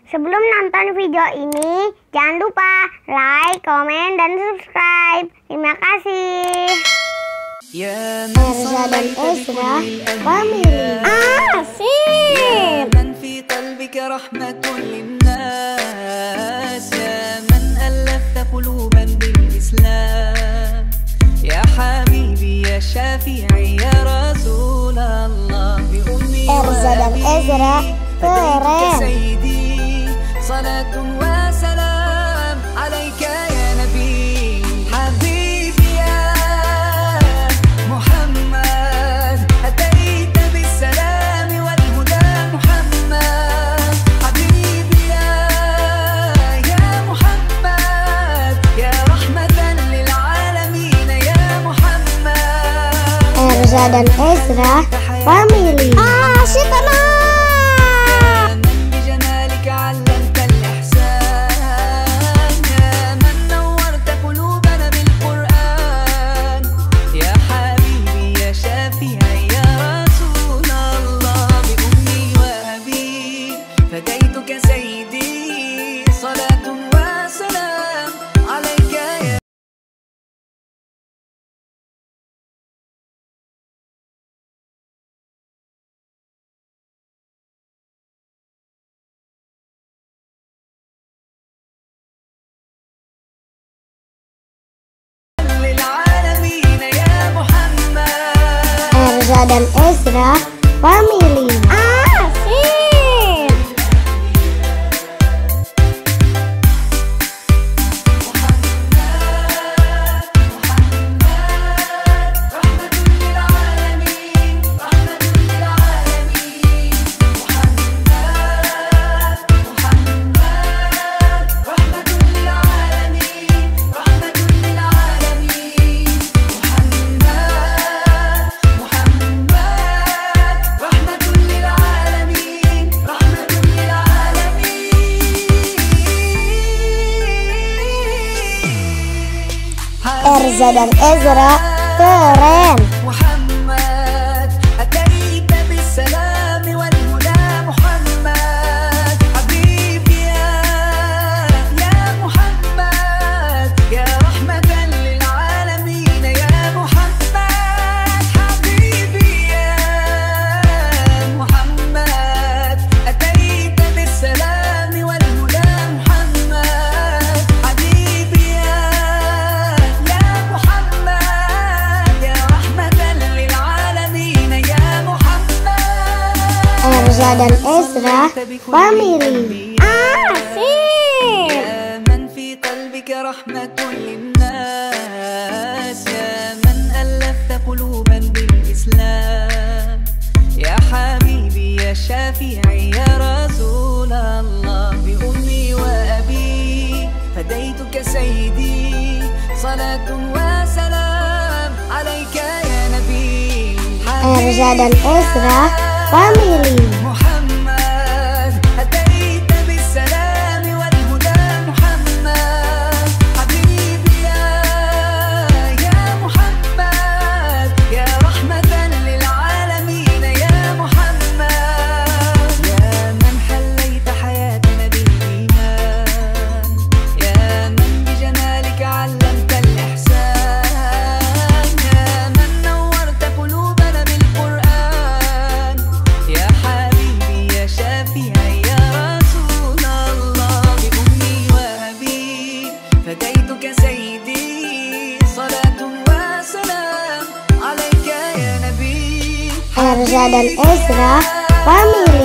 Sebelum nonton video ini, jangan lupa like, komen, dan subscribe. Terima kasih. Erza dan Ezra Family. Asik. من في قلبك رحمة للناس يا من ألفت قلوبا بالإسلام يا حبيبي يا شافعي يا رسول الله بأمي Erza dan Ezra فديك سيدي صلاة وسلام عليك يا نبي حبيبي يا محمد أتيت بالسلام والهدى محمد حبيبي يا محمد يا رحمة للعالمين يا محمد. Erza dan Ezra Family. Asyik tenang. فديتك سيدي صلاة وسلام عليك يا للعالمين يا محمد. Erza dan Ezra Family. Erza dan Ezra keren. محمد أتيت بالسلام والهدى محمد حبيبي يا محمد يا رحمة للعالمين يا محمد حبيبي يا محمد أتيت بالسلام والهدى محمد حبيبي يا Erza dan Ezra Family. Asik. يا من في قلبك رحمة للناس يا من ألفت قلوبا بالإسلام يا حبيبي يا شافعي يا رسول الله بأمي وأبي فديتك سيدي صلاة وسلام عليك يا نبي Erza dan Ezra Family. محمد أتيت بالسلام والهدى محمد حبيبي يا محمد يا رحمة للعالمين يا محمد يا من حليت حياتنا بالإيمان يا من بجمالك علمت الإحسان يا من نورت قلوبنا بالقرآن يا حبيبي يا شافعي يا رسول الله بأمي وأبي فديتك سيدي صلاة وسلام عليك يا نبي. Erza dan Ezra Family.